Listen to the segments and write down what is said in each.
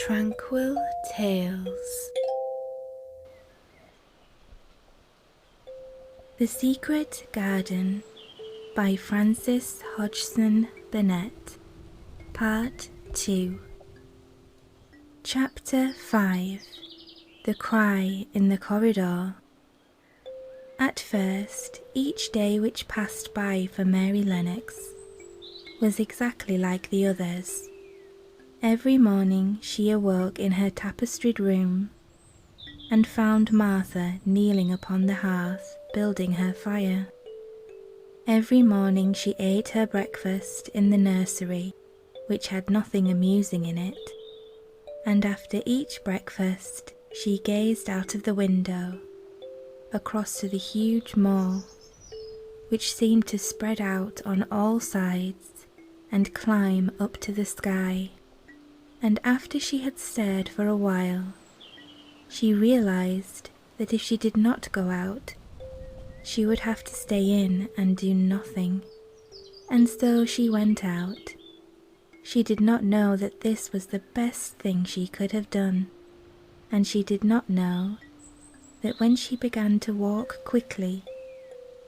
Tranquil Tales. The Secret Garden by Frances Hodgson Burnett. Part 2. Chapter 5. The Cry in the Corridor. At first, each day which passed by for Mary Lennox was exactly like the others. Every morning she awoke in her tapestried room and found Martha kneeling upon the hearth building her fire. Every morning she ate her breakfast in the nursery, which had nothing amusing in it, and after each breakfast she gazed out of the window across to the huge moor, which seemed to spread out on all sides and climb up to the sky. And after she had stared for a while, she realized that if she did not go out, she would have to stay in and do nothing. And so she went out. She did not know that this was the best thing she could have done, and she did not know that when she began to walk quickly,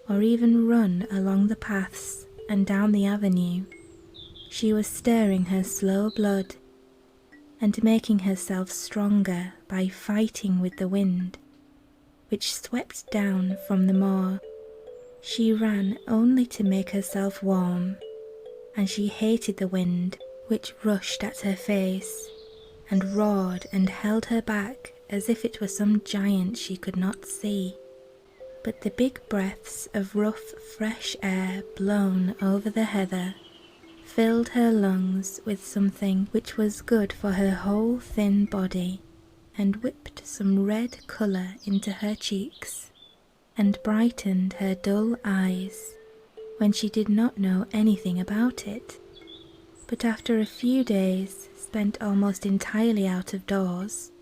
or even run along the paths and down the avenue, she was stirring her slow blood and making herself stronger by fighting with the wind, which swept down from the moor. She ran only to make herself warm, and she hated the wind which rushed at her face and roared and held her back as if it were some giant she could not see. But the big breaths of rough, fresh air blown over the heather filled her lungs with something which was good for her whole thin body, and whipped some red colour into her cheeks, and brightened her dull eyes when she did not know anything about it. But after a few days spent almost entirely out of doors,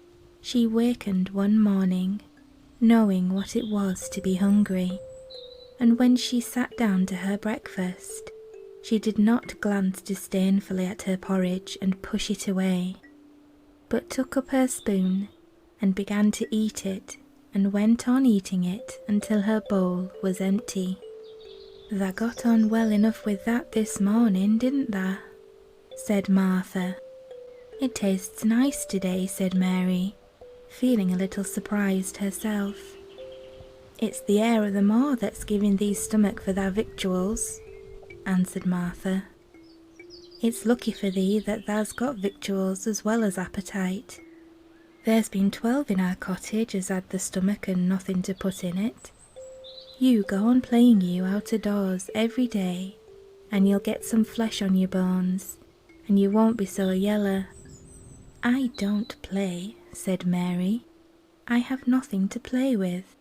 she wakened one morning knowing what it was to be hungry, and when she sat down to her breakfast, she did not glance disdainfully at her porridge and push it away, but took up her spoon and began to eat it, and went on eating it until her bowl was empty. "Tha got on well enough with that this morning, didn't tha?" said Martha. "It tastes nice today," said Mary, feeling a little surprised herself. "It's the air of the moor that's giving thee stomach for thy victuals," answered Martha. "It's lucky for thee that thou's got victuals as well as appetite. There's been 12 in our cottage as had the stomach and nothing to put in it. You go on playing you out of doors every day, and you'll get some flesh on your bones, and you won't be so yeller." "I don't play," said Mary. "I have nothing to play with."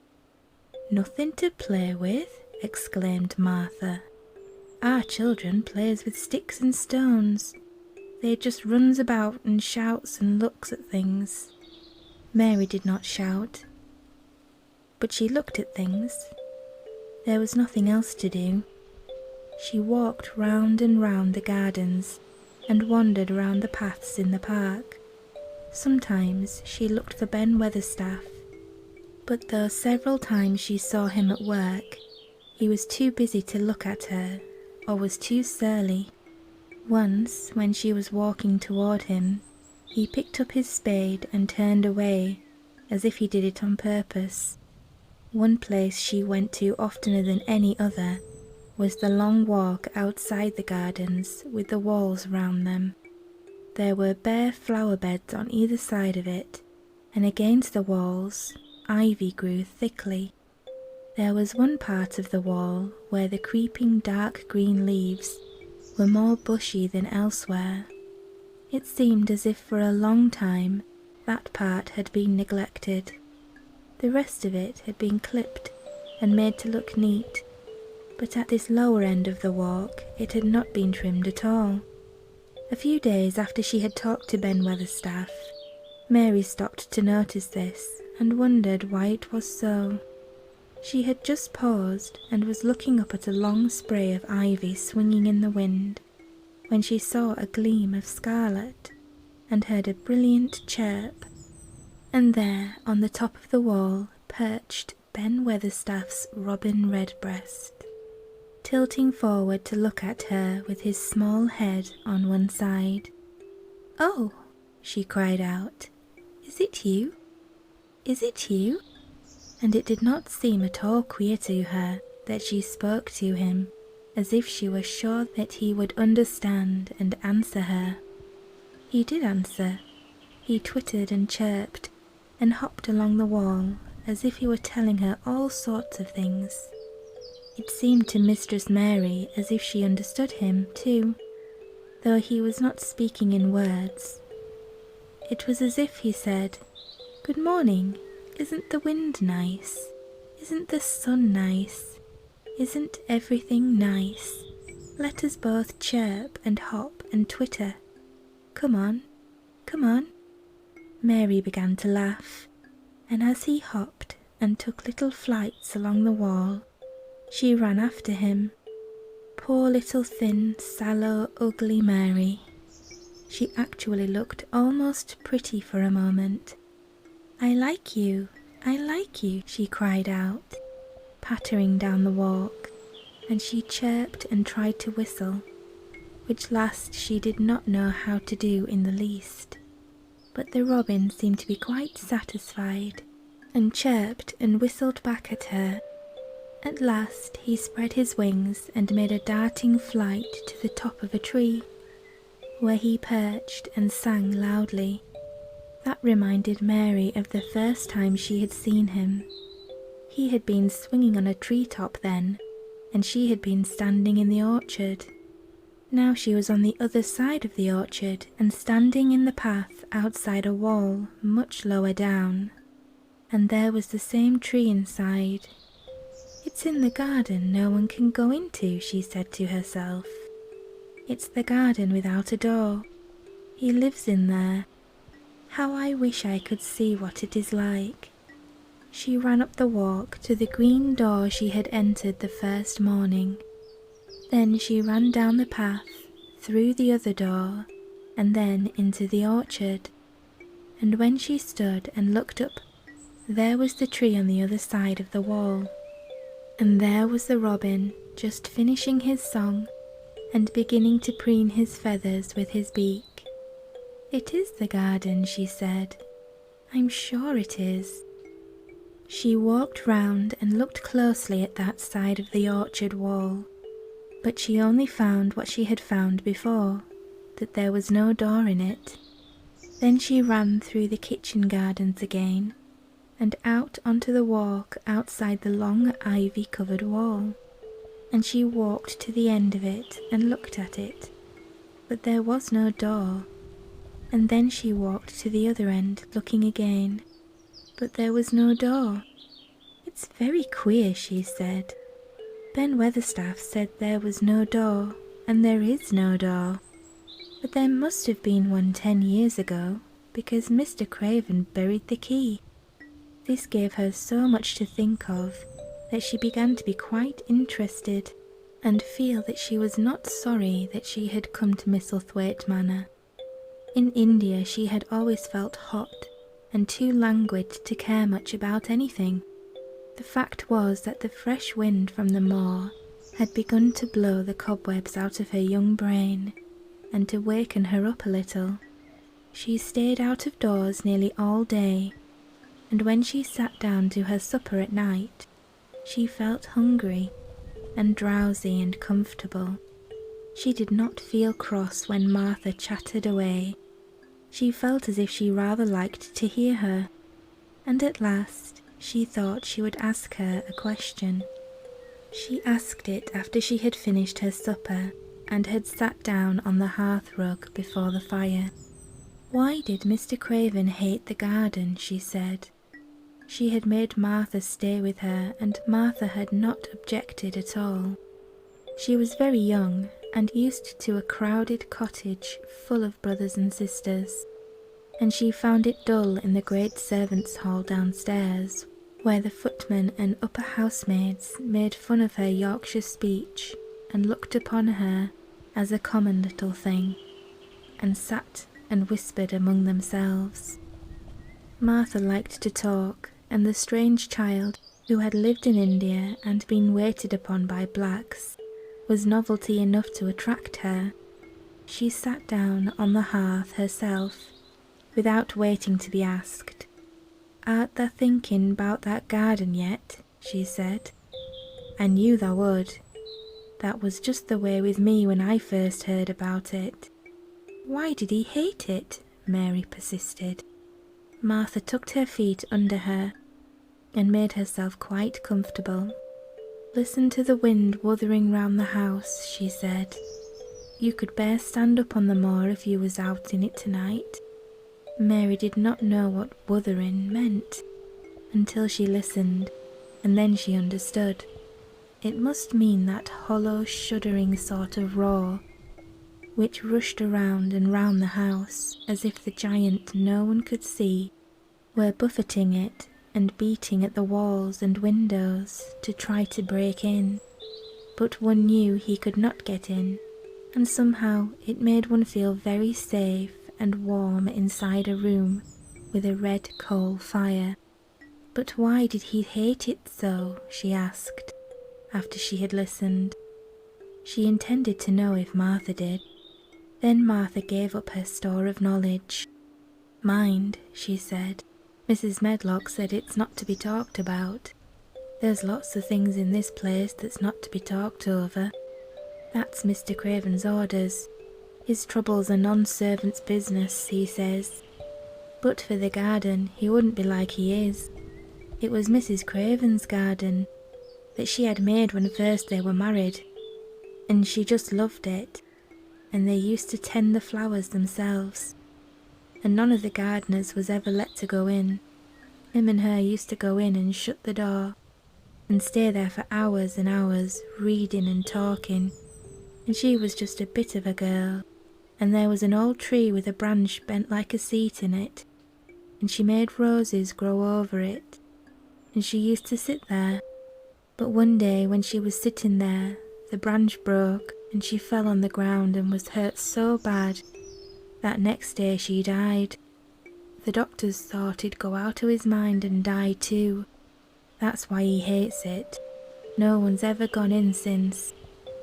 "Nothing to play with?" exclaimed Martha. "Our children plays with sticks and stones. They just runs about and shouts and looks at things." Mary did not shout, but she looked at things. There was nothing else to do. She walked round and round the gardens and wandered round the paths in the park. Sometimes she looked for Ben Weatherstaff, but though several times she saw him at work, he was too busy to look at her, or was too surly. Once, when she was walking toward him, he picked up his spade and turned away, as if he did it on purpose. One place she went to oftener than any other was the long walk outside the gardens with the walls round them. There were bare flower beds on either side of it, and against the walls ivy grew thickly. There was one part of the wall where the creeping dark green leaves were more bushy than elsewhere. It seemed as if for a long time that part had been neglected. The rest of it had been clipped and made to look neat, but at this lower end of the walk it had not been trimmed at all. A few days after she had talked to Ben Weatherstaff, Mary stopped to notice this and wondered why it was so. She had just paused and was looking up at a long spray of ivy swinging in the wind, when she saw a gleam of scarlet, and heard a brilliant chirp, and there, on the top of the wall, perched Ben Weatherstaff's robin redbreast, tilting forward to look at her with his small head on one side. "Oh," she cried out, "is it you? Is it you?" And it did not seem at all queer to her that she spoke to him as if she were sure that he would understand and answer her. He did answer. He twittered and chirped and hopped along the wall as if he were telling her all sorts of things. It seemed to Mistress Mary as if she understood him too, though he was not speaking in words. It was as if he said, "Good morning. Isn't the wind nice? Isn't the sun nice? Isn't everything nice? Let us both chirp and hop and twitter. Come on, come on." Mary began to laugh, and as he hopped and took little flights along the wall, she ran after him. Poor little thin, sallow, ugly Mary. She actually looked almost pretty for a moment. "I like you, I like you," she cried out, pattering down the walk, and she chirped and tried to whistle, which last she did not know how to do in the least. But the robin seemed to be quite satisfied, and chirped and whistled back at her. At last he spread his wings and made a darting flight to the top of a tree, where he perched and sang loudly. That reminded Mary of the first time she had seen him. He had been swinging on a treetop then, and she had been standing in the orchard. Now she was on the other side of the orchard and standing in the path outside a wall much lower down, and there was the same tree inside. "It's in the garden no one can go into," she said to herself. "It's the garden without a door. He lives in there. How I wish I could see what it is like." She ran up the walk to the green door she had entered the first morning. Then she ran down the path, through the other door, and then into the orchard. And when she stood and looked up, there was the tree on the other side of the wall. And there was the robin, just finishing his song and beginning to preen his feathers with his beak. "It is the garden," she said. "I'm sure it is." She walked round and looked closely at that side of the orchard wall, but she only found what she had found before, that there was no door in it. Then she ran through the kitchen gardens again, and out onto the walk outside the long ivy-covered wall, and she walked to the end of it and looked at it, but there was no door. And then she walked to the other end, looking again, but there was no door. "It's very queer," she said. "Ben Weatherstaff said there was no door, and there is no door. But there must have been one 10 years ago, because Mr. Craven buried the key." This gave her so much to think of that she began to be quite interested, and feel that she was not sorry that she had come to Misselthwaite Manor. In India she had always felt hot and too languid to care much about anything. The fact was that the fresh wind from the moor had begun to blow the cobwebs out of her young brain and to waken her up a little. She stayed out of doors nearly all day, and when she sat down to her supper at night, she felt hungry and drowsy and comfortable. She did not feel cross when Martha chattered away. She felt as if she rather liked to hear her, and at last she thought she would ask her a question. She asked it after she had finished her supper and had sat down on the hearth rug before the fire. "Why did Mr. Craven hate the garden?" she said. She had made Martha stay with her, and Martha had not objected at all. She was very young and used to a crowded cottage full of brothers and sisters, and she found it dull in the great servants' hall downstairs, where the footmen and upper housemaids made fun of her Yorkshire speech and looked upon her as a common little thing, and sat and whispered among themselves. Martha liked to talk, and the strange child, who had lived in India and been waited upon by blacks, was novelty enough to attract her. She sat down on the hearth herself, without waiting to be asked. "Art thou thinking 'bout that garden yet?" she said. "I knew thou would. That was just the way with me when I first heard about it." "Why did he hate it?" Mary persisted. Martha tucked her feet under her and made herself quite comfortable. "Listen to the wind wuthering round the house," she said. "You could bear stand up on the moor if you was out in it tonight." Mary did not know what wuthering meant until she listened, and then she understood. It must mean that hollow, shuddering sort of roar which rushed around and round the house as if the giant no one could see were buffeting it and beating at the walls and windows to try to break in. But one knew he could not get in, and somehow it made one feel very safe and warm inside a room with a red coal fire. "But why did he hate it so?" she asked, after she had listened. She intended to know if Martha did. Then Martha gave up her store of knowledge. "Mind," she said, "Mrs. Medlock said it's not to be talked about. There's lots of things in this place that's not to be talked over. That's Mr. Craven's orders. His troubles are non-servants' business, he says. But for the garden, he wouldn't be like he is. It was Mrs. Craven's garden that she had made when first they were married, and she just loved it, and they used to tend the flowers themselves, and none of the gardeners was ever let to go in. Him and her used to go in and shut the door, and stay there for hours and hours, reading and talking, and she was just a bit of a girl, and there was an old tree with a branch bent like a seat in it, and she made roses grow over it, and she used to sit there. But one day when she was sitting there, the branch broke, and she fell on the ground and was hurt so bad that next day she died. The doctors thought he'd go out of his mind and die too. That's why he hates it. No one's ever gone in since,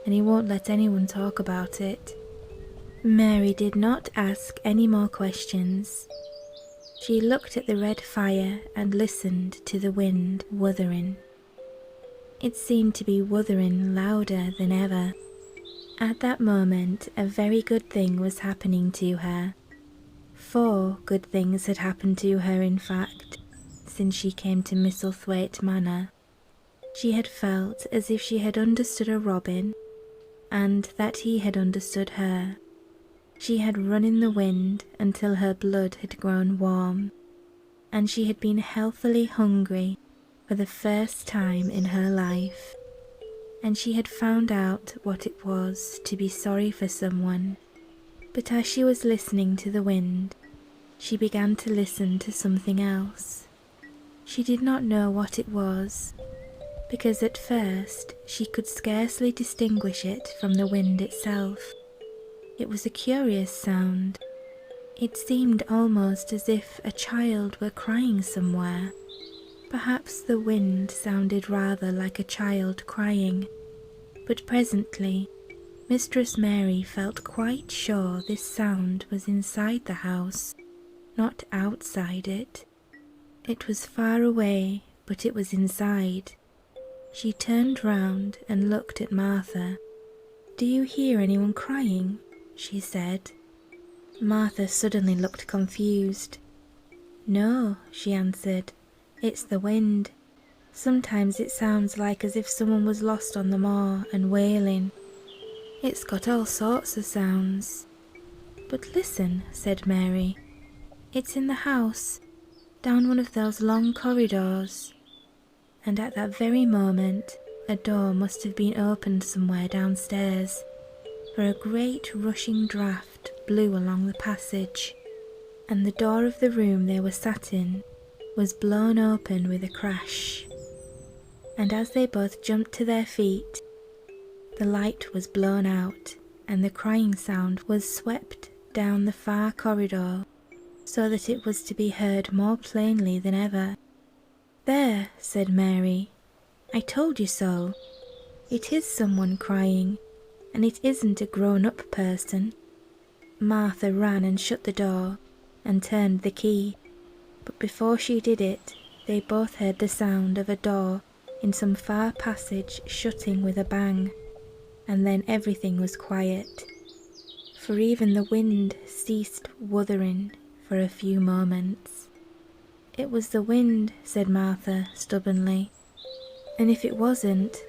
and he won't let anyone talk about it." Mary did not ask any more questions. She looked at the red fire and listened to the wind wuthering. It seemed to be wuthering louder than ever. At that moment, a very good thing was happening to her. 4 good things had happened to her, in fact, since she came to Misselthwaite Manor. She had felt as if she had understood a robin, and that he had understood her. She had run in the wind until her blood had grown warm, and she had been healthily hungry for the first time in her life, and she had found out what it was to be sorry for someone. But as she was listening to the wind, she began to listen to something else. She did not know what it was, because at first she could scarcely distinguish it from the wind itself. It was a curious sound. It seemed almost as if a child were crying somewhere. Perhaps the wind sounded rather like a child crying, but presently Mistress Mary felt quite sure this sound was inside the house, not outside it. It was far away, but it was inside. She turned round and looked at Martha. "Do you hear anyone crying?" she said. Martha suddenly looked confused. "No," she answered. "It's the wind. Sometimes it sounds like as if someone was lost on the moor and wailing. It's got all sorts of sounds." "But listen," said Mary. "It's in the house, down one of those long corridors." And at that very moment, a door must have been opened somewhere downstairs, for a great rushing draught blew along the passage, and the door of the room they were sat in was blown open with a crash. And as they both jumped to their feet, the light was blown out, and the crying sound was swept down the far corridor, so that it was to be heard more plainly than ever. "There," said Mary, "I told you so. It is someone crying, and it isn't a grown-up person." Martha ran and shut the door and turned the key, but before she did it, they both heard the sound of a door in some far passage shutting with a bang, and then everything was quiet, for even the wind ceased wuthering for a few moments. "It was the wind," said Martha stubbornly, "and if it wasn't,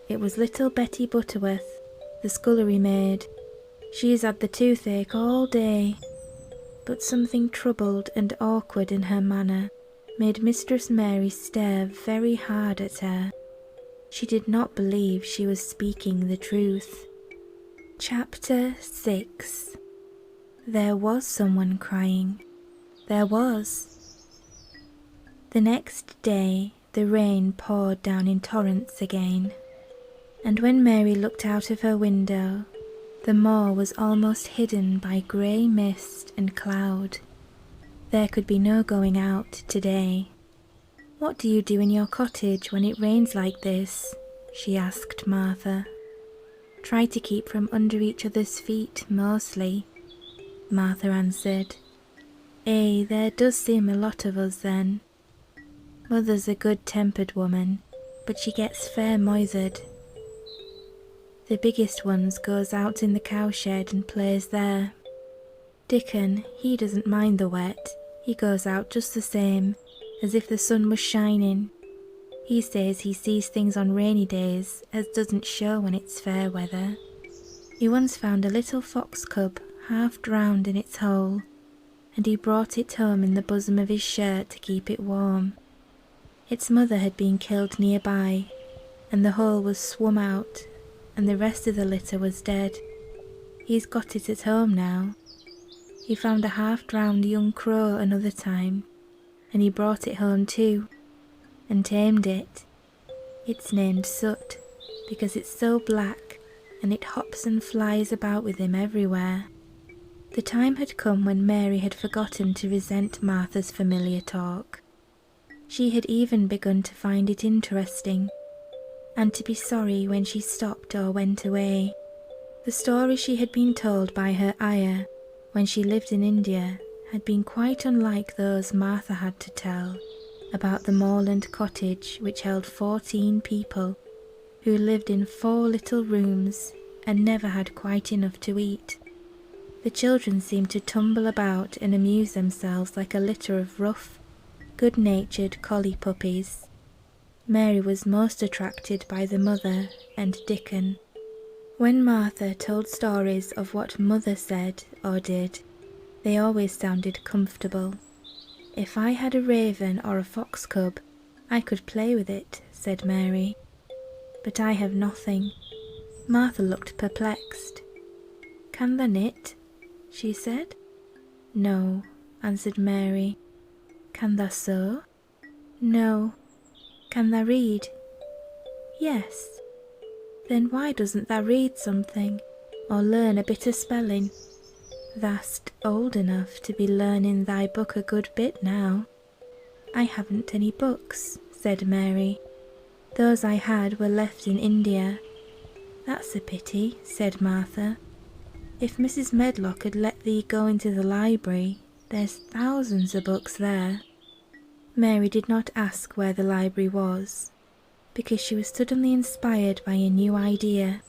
it was little Betty Butterworth, the scullery maid. She's had the toothache all day." But something troubled and awkward in her manner made Mistress Mary stare very hard at her. She did not believe she was speaking the truth. Chapter 6. There was someone crying. There was. The next day the rain poured down in torrents again, and when Mary looked out of her window, the moor was almost hidden by grey mist and cloud. There could be no going out today. "What do you do in your cottage when it rains like this?" she asked Martha. "Try to keep from under each other's feet, mostly," Martha answered. There does seem a lot of us then. Mother's a good-tempered woman, but she gets fair moithered. The biggest ones goes out in the cowshed and plays there. Dickon, he doesn't mind the wet. He goes out just the same, as if the sun was shining. He says he sees things on rainy days as doesn't show when it's fair weather. He once found a little fox cub half drowned in its hole, and he brought it home in the bosom of his shirt to keep it warm. Its mother had been killed nearby, and the hole was swum out, and the rest of the litter was dead. He's got it at home now. He found a half-drowned young crow another time, and he brought it home too, and tamed it. It's named Soot, because it's so black, and it hops and flies about with him everywhere. The time had come when Mary had forgotten to resent Martha's familiar talk. She had even begun to find it interesting, and to be sorry when she stopped or went away. The story she had been told by her ayah when she lived in India had been quite unlike those Martha had to tell about the moorland cottage which held 14 people who lived in 4 little rooms and never had quite enough to eat. The children seemed to tumble about and amuse themselves like a litter of rough, good-natured collie puppies. Mary was most attracted by the mother and Dickon. When Martha told stories of what Mother said or did, they always sounded comfortable. "If I had a raven or a fox cub, I could play with it," said Mary. "But I have nothing." Martha looked perplexed. "Can thou knit?" she said. "No," answered Mary. "Can thou sew?" "No." "Can thou read?" "Yes." "Then why doesn't thou read something, or learn a bit of spelling? Thou'st old enough to be learning thy book a good bit now." "I haven't any books," said Mary. "Those I had were left in India." "That's a pity," said Martha. "If Mrs. Medlock had let thee go into the library, there's thousands of books there." Mary did not ask where the library was, because she was suddenly inspired by a new idea.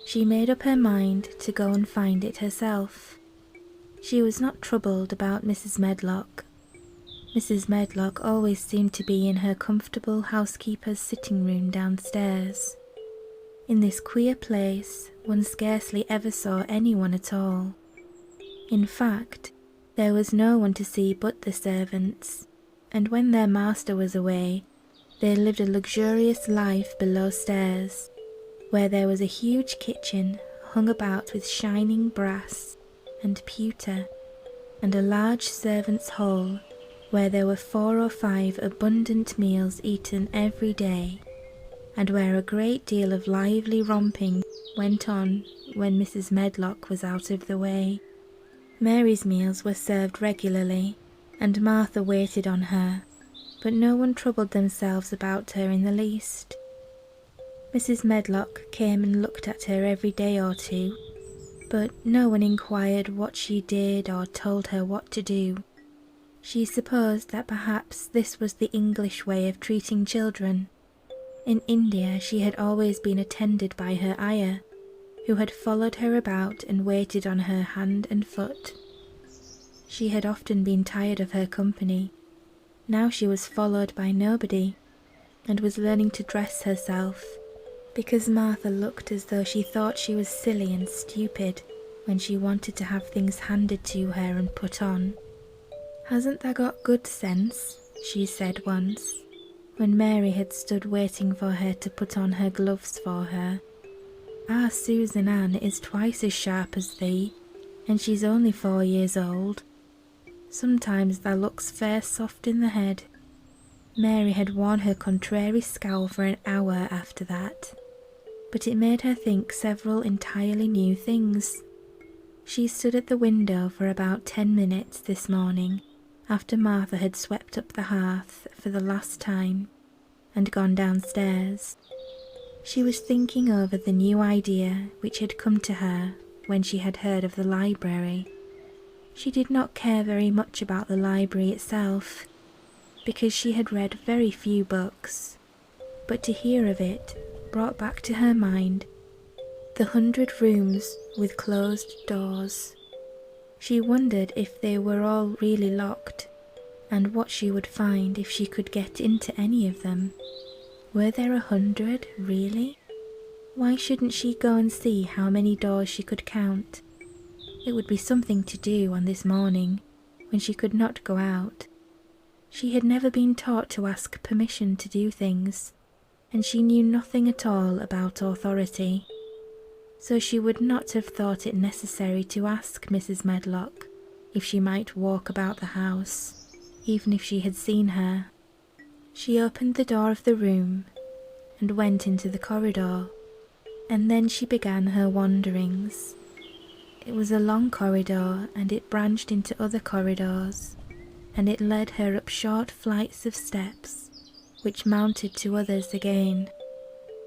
She made up her mind to go and find it herself. She was not troubled about Mrs. Medlock. Mrs. Medlock always seemed to be in her comfortable housekeeper's sitting room downstairs. In this queer place, one scarcely ever saw anyone at all. In fact, there was no one to see but the servants, and when their master was away, they lived a luxurious life below stairs, where there was a huge kitchen hung about with shining brass and pewter, and a large servants' hall where there were 4 or 5 abundant meals eaten every day, and where a great deal of lively romping went on when Mrs. Medlock was out of the way. Mary's meals were served regularly, and Martha waited on her, but no one troubled themselves about her in the least. Mrs. Medlock came and looked at her every day or two, but no one inquired what she did or told her what to do. She supposed that perhaps this was the English way of treating children. In India she had always been attended by her ayah, who had followed her about and waited on her hand and foot. She had often been tired of her company. Now she was followed by nobody, and was learning to dress herself, because Martha looked as though she thought she was silly and stupid when she wanted to have things handed to her and put on. "Hasn't tha got good sense?" she said once, when Mary had stood waiting for her to put on her gloves for her. "Our Susan Ann is twice as sharp as thee, and she's only 4 years old. Sometimes thou looks fair soft in the head." Mary had worn her contrary scowl for an hour after that, but it made her think several entirely new things. She stood at the window for about 10 minutes this morning, after Martha had swept up the hearth for the last time and gone downstairs. She was thinking over the new idea which had come to her when she had heard of the library. She did not care very much about the library itself, because she had read very few books, but to hear of it brought back to her mind the 100 rooms with closed doors. She wondered if they were all really locked, and what she would find if she could get into any of them. Were there 100, really? Why shouldn't she go and see how many doors she could count? It would be something to do on this morning, when she could not go out. She had never been taught to ask permission to do things, and she knew nothing at all about authority, so she would not have thought it necessary to ask Mrs. Medlock if she might walk about the house, even if she had seen her. She opened the door of the room and went into the corridor, and then she began her wanderings. It was a long corridor, and it branched into other corridors, and it led her up short flights of steps, which mounted to others again.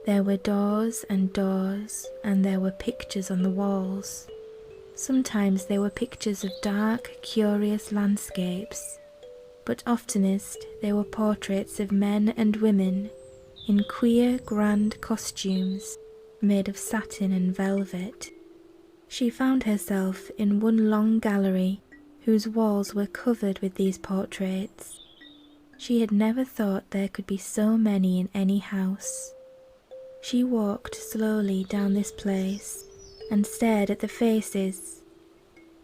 There were doors, and there were pictures on the walls. Sometimes they were pictures of dark, curious landscapes, but oftenest they were portraits of men and women in queer, grand costumes made of satin and velvet. She found herself in one long gallery whose walls were covered with these portraits. She had never thought there could be so many in any house. She walked slowly down this place and stared at the faces,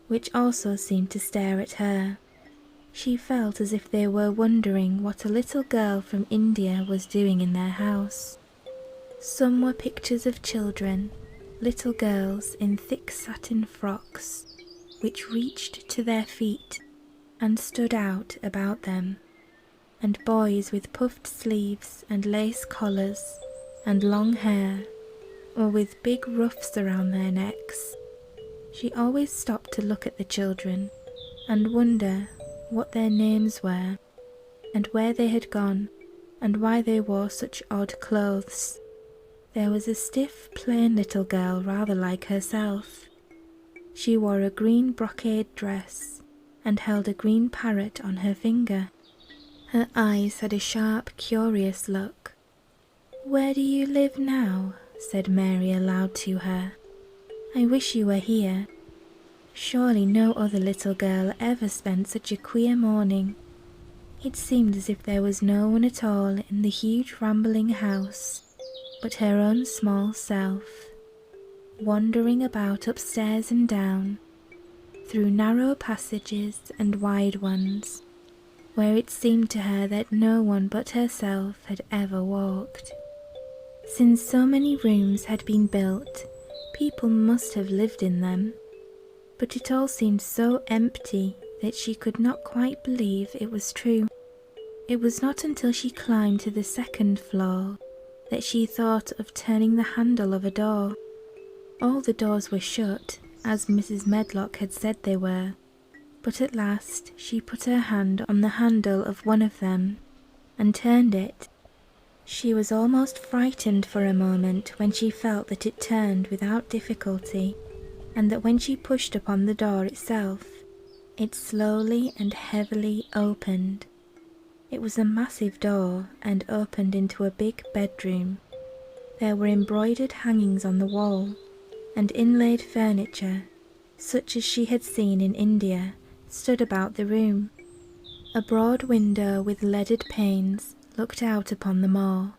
which also seemed to stare at her. She felt as if they were wondering what a little girl from India was doing in their house. Some were pictures of children, little girls in thick satin frocks, which reached to their feet and stood out about them, and boys with puffed sleeves and lace collars and long hair, or with big ruffs around their necks. She always stopped to look at the children and wonder what their names were, and where they had gone, and why they wore such odd clothes. There was a stiff, plain little girl rather like herself. She wore a green brocade dress and held a green parrot on her finger. Her eyes had a sharp, curious look. "Where do you live now?" said Mary aloud to her. "I wish you were here. Surely no other little girl ever spent such a queer morning." It seemed as if there was no one at all in the huge rambling house but her own small self, wandering about upstairs and down, through narrow passages and wide ones, where it seemed to her that no one but herself had ever walked. Since so many rooms had been built, people must have lived in them, but it all seemed so empty that she could not quite believe it was true. It was not until she climbed to the second floor that she thought of turning the handle of a door. All the doors were shut, as Mrs. Medlock had said they were, but at last she put her hand on the handle of one of them and turned it. She was almost frightened for a moment when she felt that it turned without difficulty, and that when she pushed upon the door itself, it slowly and heavily opened. It was a massive door and opened into a big bedroom. There were embroidered hangings on the wall, and inlaid furniture, such as she had seen in India, stood about the room. A broad window with leaded panes looked out upon the moor,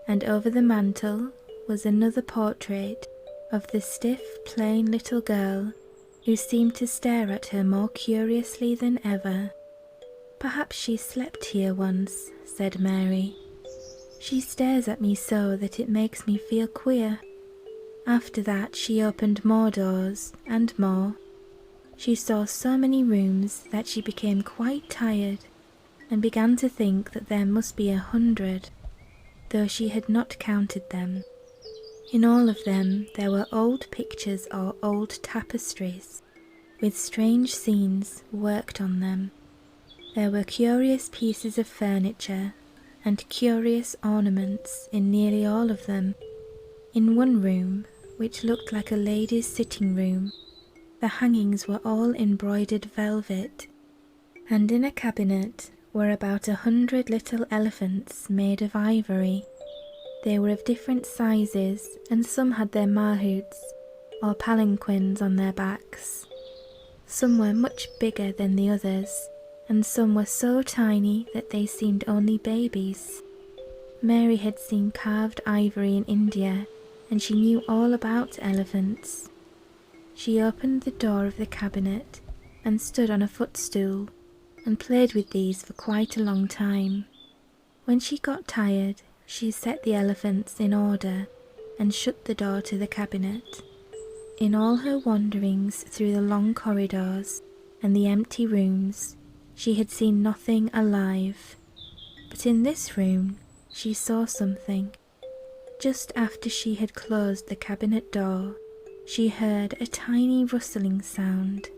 and over the mantel was another portrait of the stiff, plain little girl who seemed to stare at her more curiously than ever. "Perhaps she slept here once," said Mary. "She stares at me so that it makes me feel queer." After that she opened more doors and more. She saw so many rooms that she became quite tired and began to think that there must be 100, though she had not counted them. In all of them there were old pictures or old tapestries, with strange scenes worked on them. There were curious pieces of furniture and curious ornaments in nearly all of them. In one room, which looked like a lady's sitting room, the hangings were all embroidered velvet, and in a cabinet were about 100 little elephants made of ivory. They were of different sizes, and some had their mahouts, or palanquins, on their backs. Some were much bigger than the others, and some were so tiny that they seemed only babies. Mary had seen carved ivory in India, and she knew all about elephants. She opened the door of the cabinet and stood on a footstool and played with these for quite a long time. When she got tired, she set the elephants in order and shut the door to the cabinet. In all her wanderings through the long corridors and the empty rooms, she had seen nothing alive. But in this room she saw something. Just after she had closed the cabinet door, she heard a tiny rustling sound.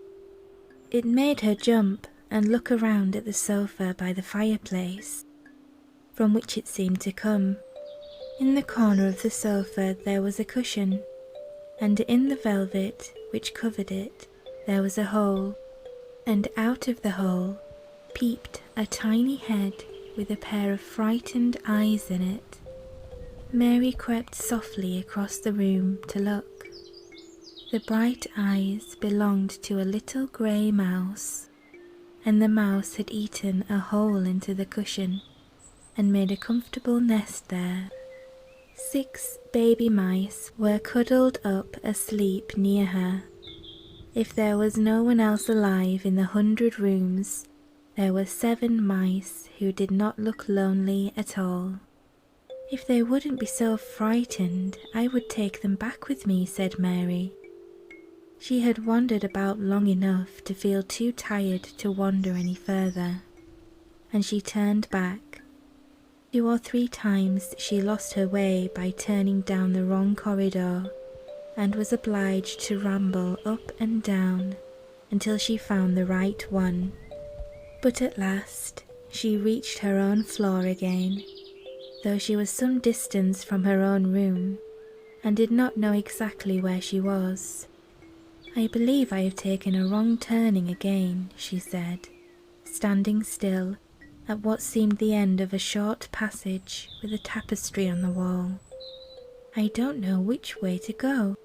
It made her jump and look around at the sofa by the fireplace, from which it seemed to come. In the corner of the sofa there was a cushion, and in the velvet which covered it there was a hole, and out of the hole peeped a tiny head with a pair of frightened eyes in it. Mary crept softly across the room to look. The bright eyes belonged to a little grey mouse, and the mouse had eaten a hole into the cushion and made a comfortable nest there. 6 baby mice were cuddled up asleep near her. If there was no one else alive in the 100 rooms, there were 7 mice who did not look lonely at all. "If they wouldn't be so frightened, I would take them back with me," said Mary. She had wandered about long enough to feel too tired to wander any further, and she turned back. 2 or 3 times she lost her way by turning down the wrong corridor, and was obliged to ramble up and down until she found the right one. But at last she reached her own floor again, though she was some distance from her own room, and did not know exactly where she was. "I believe I have taken a wrong turning again," she said, standing still at what seemed the end of a short passage with a tapestry on the wall. "I don't know which way to go.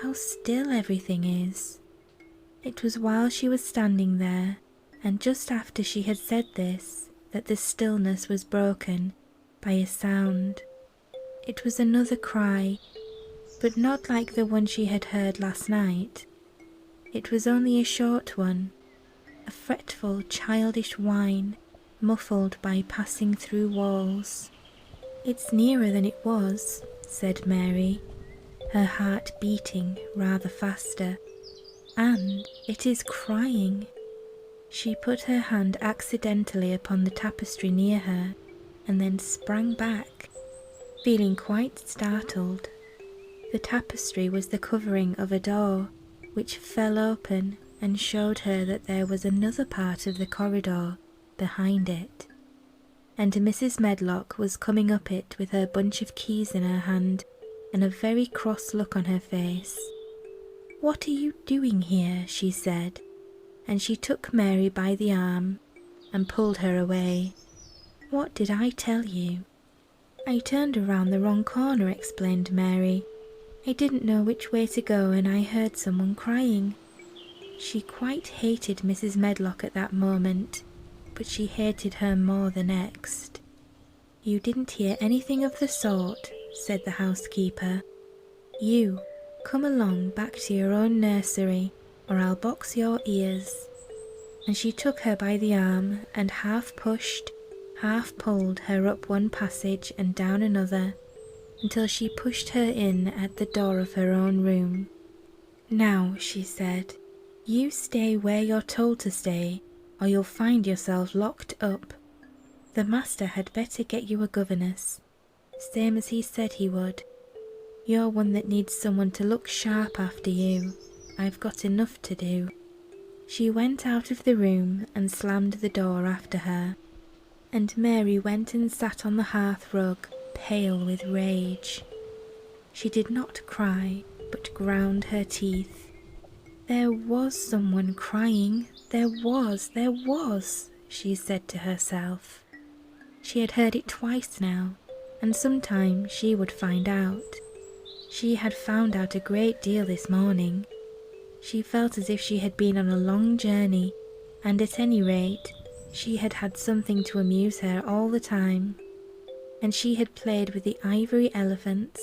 How still everything is." It was while she was standing there, and just after she had said this, that the stillness was broken by a sound. It was another cry, but not like the one she had heard last night. It was only a short one, a fretful, childish whine, muffled by passing through walls. "It's nearer than it was," said Mary, her heart beating rather faster, "and it is crying." She put her hand accidentally upon the tapestry near her, and then sprang back, feeling quite startled. The tapestry was the covering of a door, which fell open and showed her that there was another part of the corridor behind it, and Mrs. Medlock was coming up it with her bunch of keys in her hand and a very cross look on her face. "What are you doing here?" she said, and she took Mary by the arm and pulled her away. "What did I tell you?" "I turned around the wrong corner," explained Mary. "I didn't know which way to go and I heard someone crying." She quite hated Mrs. Medlock at that moment, but she hated her more the next. "You didn't hear anything of the sort," said the housekeeper. "You, come along back to your own nursery, or I'll box your ears." And she took her by the arm and half pushed, half pulled her up one passage and down another, until she pushed her in at the door of her own room. "Now," she said, "you stay where you're told to stay, or you'll find yourself locked up. The master had better get you a governess, same as he said he would. You're one that needs someone to look sharp after you. I've got enough to do." She went out of the room and slammed the door after her, and Mary went and sat on the hearth rug, pale with rage. She did not cry, but ground her teeth. There was someone crying, there was, she said to herself. She had heard it twice now, and sometime she would find out. She had found out a great deal this morning. She felt as if she had been on a long journey, and at any rate, she had had something to amuse her all the time. And she had played with the ivory elephants,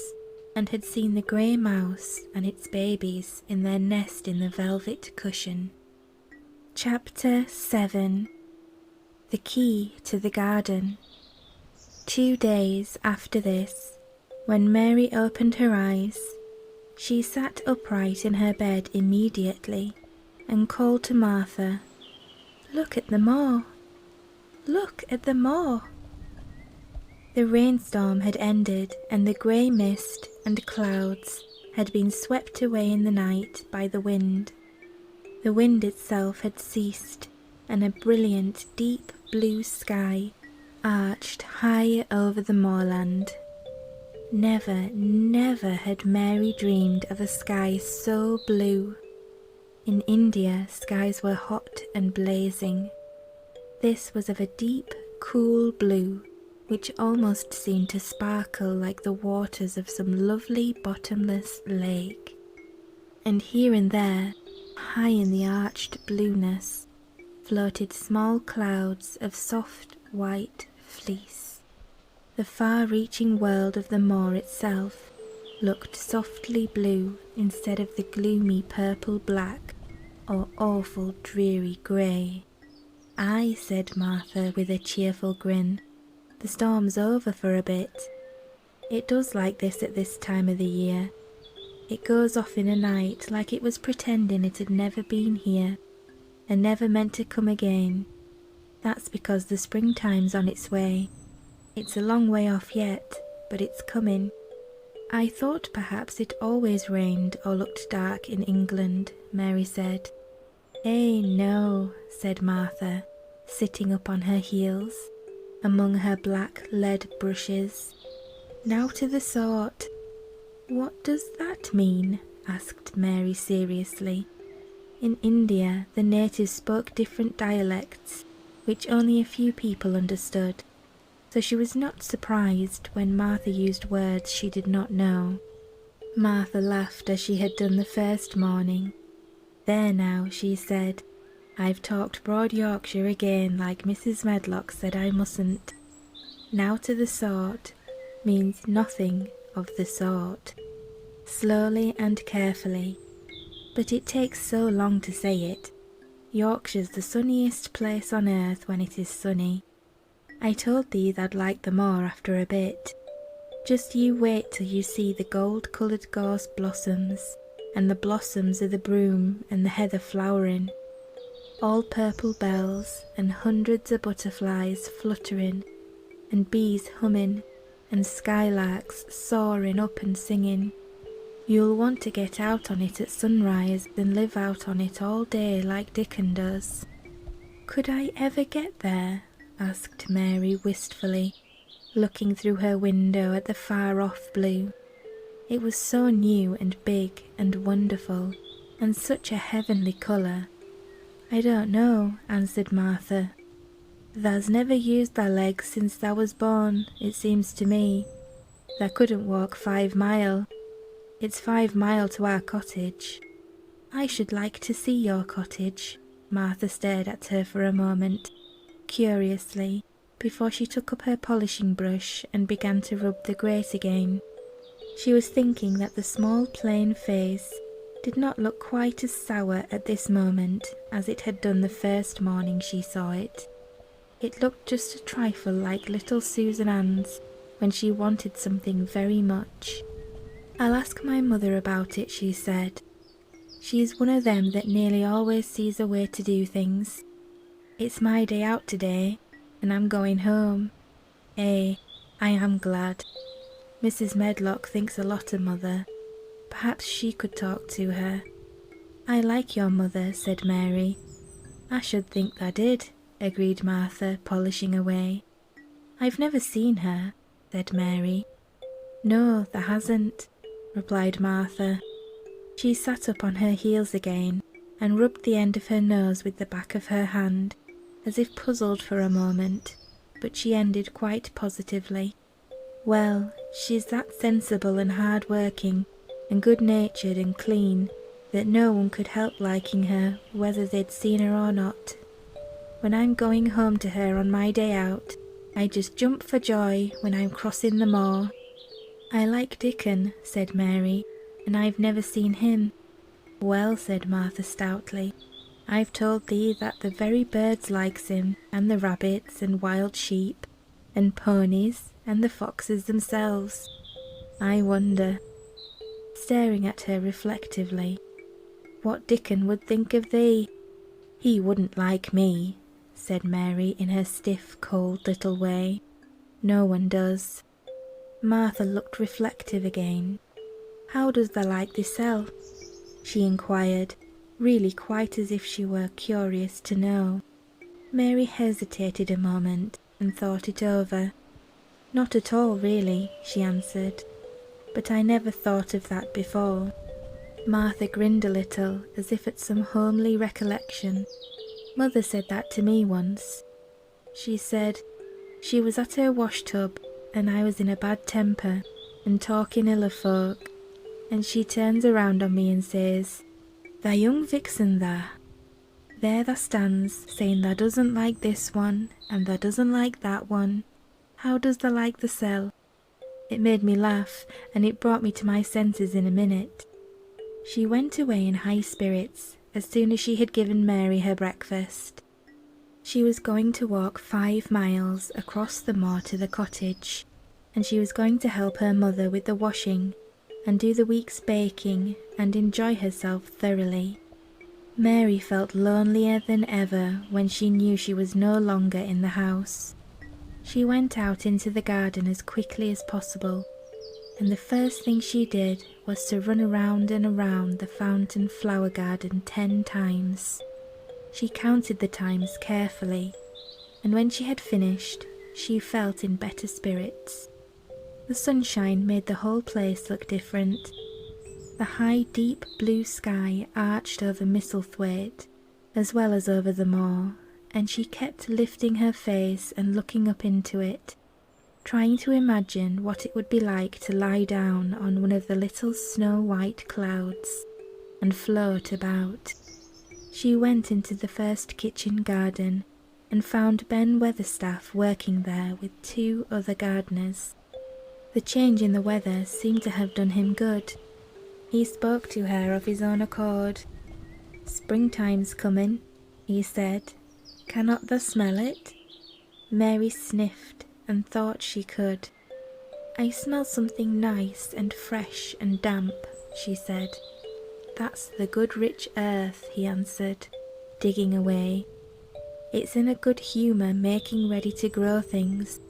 and had seen the grey mouse and its babies in their nest in the velvet cushion. Chapter 7. The Key to the Garden. 2 days after this, when Mary opened her eyes, she sat upright in her bed immediately and called to Martha, "Look at the moor! Look at the moor!" The rainstorm had ended, and the grey mist and clouds had been swept away in the night by the wind. The wind itself had ceased, and a brilliant, deep blue sky arched high over the moorland. Never, never had Mary dreamed of a sky so blue. In India, skies were hot and blazing. This was of a deep, cool blue, which almost seemed to sparkle like the waters of some lovely bottomless lake. And here and there, high in the arched blueness, floated small clouds of soft white fleece. The far-reaching world of the moor itself looked softly blue instead of the gloomy purple-black or awful dreary grey. "Aye," said Martha with a cheerful grin, "the storm's over for a bit. It does like this at this time of the year. It goes off in a night like it was pretending it had never been here, and never meant to come again. That's because the springtime's on its way. It's a long way off yet, but it's coming." "I thought perhaps it always rained or looked dark in England," Mary said. No," said Martha, sitting up on her heels, among her black lead brushes. "Now to the sort." "What does that mean?" asked Mary seriously. In India, the natives spoke different dialects, which only a few people understood, so she was not surprised when Martha used words she did not know. Martha laughed as she had done the first morning. "There now," she said, "I've talked broad Yorkshire again like Mrs. Medlock said I mustn't. Now to the sort means nothing of the sort." Slowly and carefully, but it takes so long to say it. Yorkshire's the sunniest place on earth when it is sunny. I told thee thou'd like the moor after a bit. Just you wait till you see the gold-coloured gorse blossoms, and the blossoms of the broom and the heather flowering, all purple bells and hundreds of butterflies fluttering, and bees humming, and skylarks soaring up and singing. You'll want to get out on it at sunrise and live out on it all day like Dickon does." "Could I ever get there?" asked Mary wistfully, looking through her window at the far-off blue. It was so new and big and wonderful, and such a heavenly colour. "I don't know," answered Martha. "Tha's never used thy legs since thou was born, it seems to me. Thou couldn't walk 5 mile. It's 5 mile to our cottage." "I should like to see your cottage." Martha stared at her for a moment, curiously, before she took up her polishing brush and began to rub the grate again. She was thinking that the small plain face did not look quite as sour at this moment as it had done the first morning she saw it. It looked just a trifle like little Susan Ann's when she wanted something very much. "I'll ask my mother about it," she said. "She's one of them that nearly always sees a way to do things. It's my day out today, and I'm going home. I am glad. Mrs. Medlock thinks a lot of Mother. Perhaps she could talk to her." "I like your mother," said Mary. "I should think I did," agreed Martha, polishing away. "I've never seen her," said Mary. "No, there hasn't," replied Martha. She sat up on her heels again and rubbed the end of her nose with the back of her hand, as if puzzled for a moment, but she ended quite positively. "Well, she's that sensible and hard-working and good-natured and clean that no one could help liking her whether they'd seen her or not. When I'm going home to her on my day out, I just jump for joy when I'm crossing the moor." "I like Dickon," said Mary, "and I've never seen him." "Well," said Martha stoutly, "I've told thee that the very birds likes him, and the rabbits and wild sheep, and ponies, and the foxes themselves. I wonder," staring at her reflectively, "what Dickon would think of thee." "He wouldn't like me," said Mary in her stiff, cold little way. "No one does." Martha looked reflective again. "How does thou like thyself?" she inquired, really quite as if she were curious to know. Mary hesitated a moment and thought it over. "Not at all, really," she answered. "But I never thought of that before." Martha grinned a little, as if at some homely recollection. "Mother said that to me once. She said she was at her wash-tub, and I was in a bad temper and talking ill of folk, and she turns around on me and says, 'Tha young vixen tha. There tha stands, saying tha doesn't like this one, and tha doesn't like that one. How does tha like thysel?' It made me laugh, and it brought me to my senses in a minute." She went away in high spirits as soon as she had given Mary her breakfast. She was going to walk 5 miles across the moor to the cottage, and she was going to help her mother with the washing and do the week's baking and enjoy herself thoroughly. Mary felt lonelier than ever when she knew she was no longer in the house. She went out into the garden as quickly as possible, and the first thing she did was to run around and around the fountain flower garden 10 times. She counted the times carefully, and when she had finished, she felt in better spirits. The sunshine made the whole place look different. The high, deep blue sky arched over Misselthwaite, as well as over the moor, and she kept lifting her face and looking up into it, trying to imagine what it would be like to lie down on one of the little snow-white clouds and float about. She went into the first kitchen garden and found Ben Weatherstaff working there with 2 other gardeners. The change in the weather seemed to have done him good. He spoke to her of his own accord. "Springtime's coming," he said. "Cannot thou smell it?" Mary sniffed and thought she could. "I smell something nice and fresh and damp," she said. "That's the good rich earth," he answered, digging away. "It's in a good humour making ready to grow things.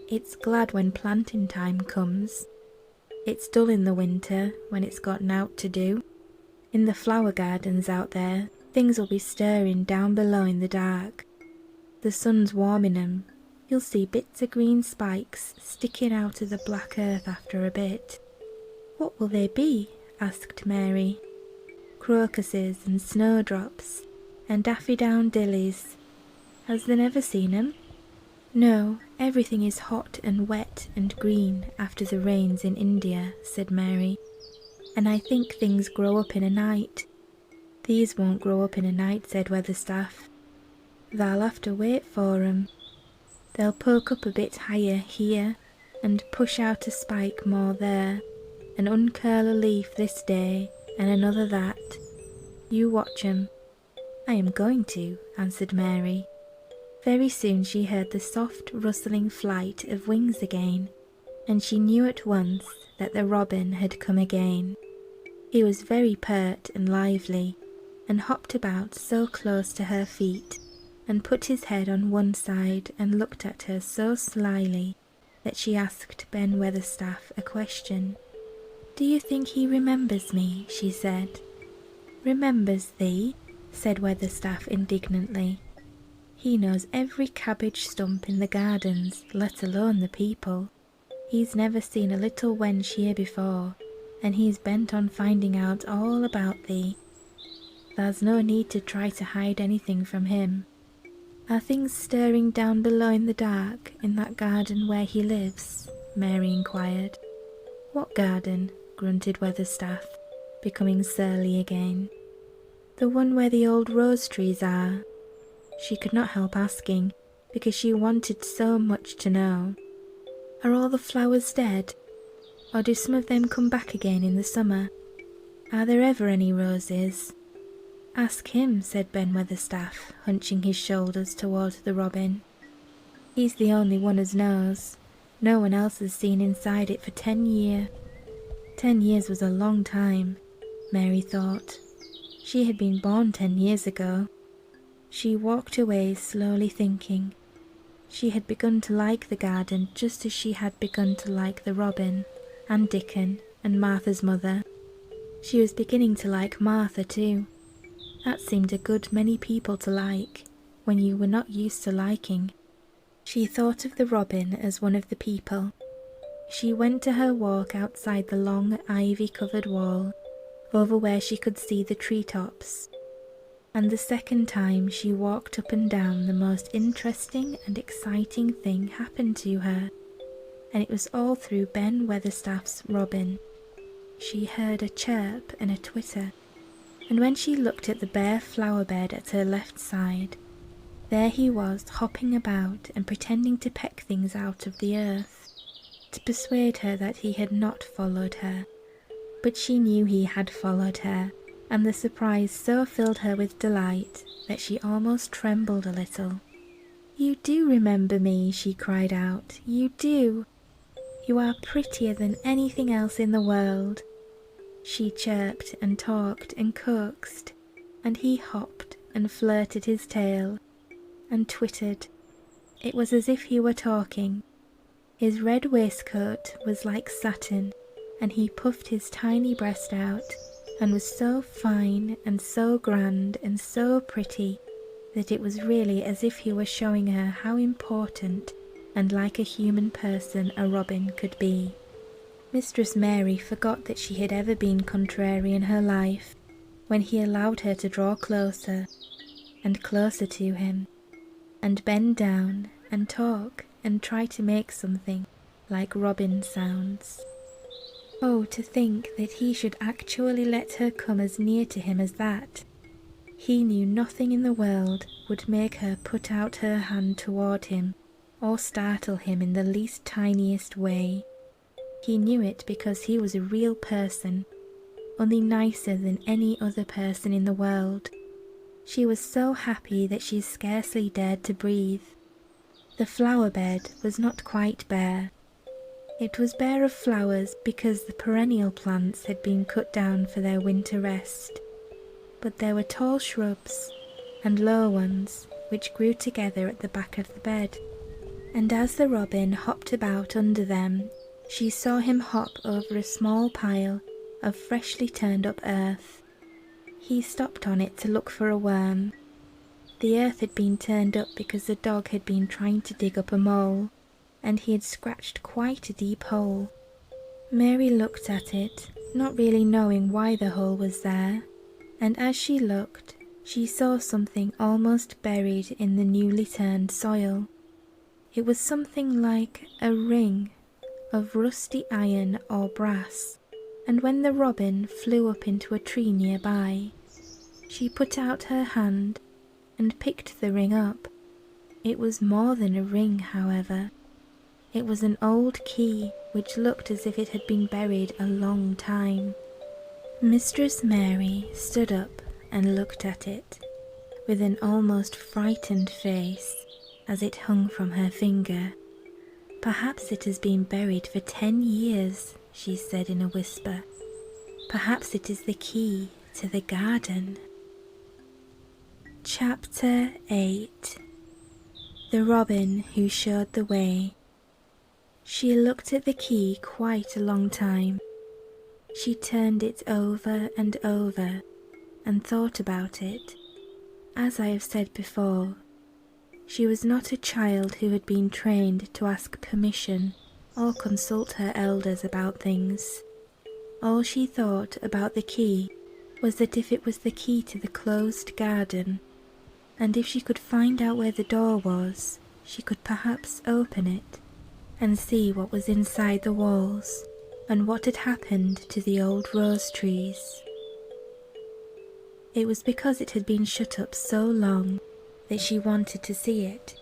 It's glad when planting time comes." It's dull in the winter when it's got nought to do. In the flower gardens out there, things will be stirring down below in the dark. The sun's warming 'em. You'll see bits of green spikes sticking out of the black earth after a bit." "What will they be?" asked Mary. "Crocuses and snowdrops and daffydowndillies. Has thee never seen 'em?" "No, everything is hot and wet and green after the rains in India," said Mary, "and I think things grow up in a night." "These won't grow up in a night," said Weatherstaff. "Thou'll have to wait for 'em. They'll poke up a bit higher here, and push out a spike more there, and uncurl a leaf this day, and another that. You watch 'em." "I am going to," answered Mary. Very soon she heard the soft rustling flight of wings again, and she knew at once that the robin had come again. He was very pert and lively, and hopped about so close to her feet, and put his head on one side and looked at her so slyly that she asked Ben Weatherstaff a question. "Do you think he remembers me?" she said. "Remembers thee?" said Weatherstaff indignantly. "He knows every cabbage stump in the gardens, let alone the people. He's never seen a little wench here before, and he's bent on finding out all about thee. There's no need to try to hide anything from him." "Are things stirring down below in the dark, in that garden where he lives?" Mary inquired. "What garden?" grunted Weatherstaff, becoming surly again. "The one where the old rose trees are." She could not help asking, because she wanted so much to know. "Are all the flowers dead? Or do some of them come back again in the summer? Are there ever any roses?" "Ask him," said Ben Weatherstaff, hunching his shoulders toward the robin. "He's the only one as knows. No one else has seen inside it for 10 years. 10 years was a long time, Mary thought. She had been born 10 years ago. She walked away slowly thinking. She had begun to like the garden just as she had begun to like the robin, and Dickon, and Martha's mother. She was beginning to like Martha too. That seemed a good many people to like, when you were not used to liking. She thought of the robin as one of the people. She went to her walk outside the long ivy-covered wall, over where she could see the treetops. And the second time she walked up and down, the most interesting and exciting thing happened to her, and it was all through Ben Weatherstaff's robin. She heard a chirp and a twitter, and when she looked at the bare flower bed at her left side, there he was hopping about and pretending to peck things out of the earth, to persuade her that he had not followed her. But she knew he had followed her, and the surprise so filled her with delight that she almost trembled a little. "You do remember me," she cried out. "You do. You are prettier than anything else in the world." She chirped and talked and coaxed, and he hopped and flirted his tail and twittered. It was as if he were talking. His red waistcoat was like satin, and he puffed his tiny breast out, and was so fine and so grand and so pretty that it was really as if he were showing her how important and like a human person a robin could be. Mistress Mary forgot that she had ever been contrary in her life, when he allowed her to draw closer and closer to him, and bend down and talk and try to make something like robin sounds. Oh, to think that he should actually let her come as near to him as that. He knew nothing in the world would make her put out her hand toward him or startle him in the least tiniest way. He knew it because he was a real person, only nicer than any other person in the world. She was so happy that she scarcely dared to breathe. The flower bed was not quite bare. It was bare of flowers because the perennial plants had been cut down for their winter rest, but there were tall shrubs and low ones which grew together at the back of the bed, and as the robin hopped about under them, she saw him hop over a small pile of freshly turned up earth. He stopped on it to look for a worm. The earth had been turned up because the dog had been trying to dig up a mole, and he had scratched quite a deep hole. Mary looked at it, not really knowing why the hole was there, and as she looked, she saw something almost buried in the newly turned soil. It was something like a ring of rusty iron or brass, and when the robin flew up into a tree nearby, she put out her hand and picked the ring up. It was more than a ring, however. It was an old key which looked as if it had been buried a long time. Mistress Mary stood up and looked at it, with an almost frightened face as it hung from her finger. "Perhaps it has been buried for 10 years, she said in a whisper. "Perhaps it is the key to the garden." Chapter 8. The Robin Who Showed the Way. She looked at the key quite a long time. She turned it over and over and thought about it. As I have said before, she was not a child who had been trained to ask permission or consult her elders about things. All she thought about the key was that if it was the key to the closed garden, and if she could find out where the door was, she could perhaps open it and see what was inside the walls and what had happened to the old rose trees. It was because it had been shut up so long that she wanted to see it.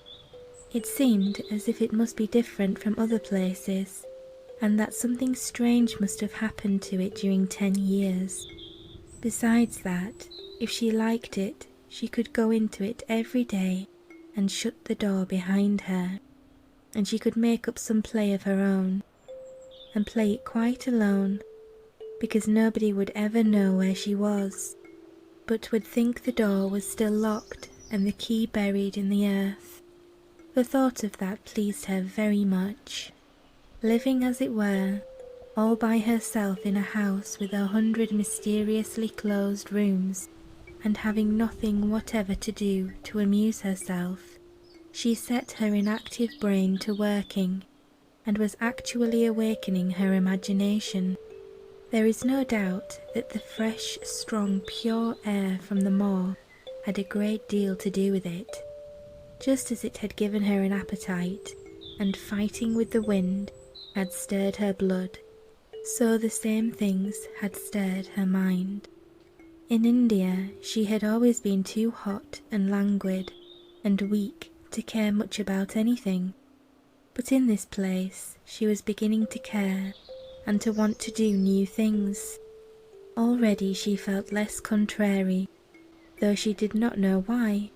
It seemed as if it must be different from other places, and that something strange must have happened to it during 10 years. Besides that, if she liked it, she could go into it every day and shut the door behind her, and she could make up some play of her own, and play it quite alone, because nobody would ever know where she was, but would think the door was still locked and the key buried in the earth. The thought of that pleased her very much. Living, as it were, all by herself in a house with 100 mysteriously closed rooms, and having nothing whatever to do to amuse herself, she set her inactive brain to working, and was actually awakening her imagination. There is no doubt that the fresh, strong, pure air from the moor had a great deal to do with it. Just as it had given her an appetite, and fighting with the wind had stirred her blood, so the same things had stirred her mind. In India she had always been too hot and languid and weak to care much about anything, but in this place she was beginning to care and to want to do new things. Already she felt less contrary, though she did not know why.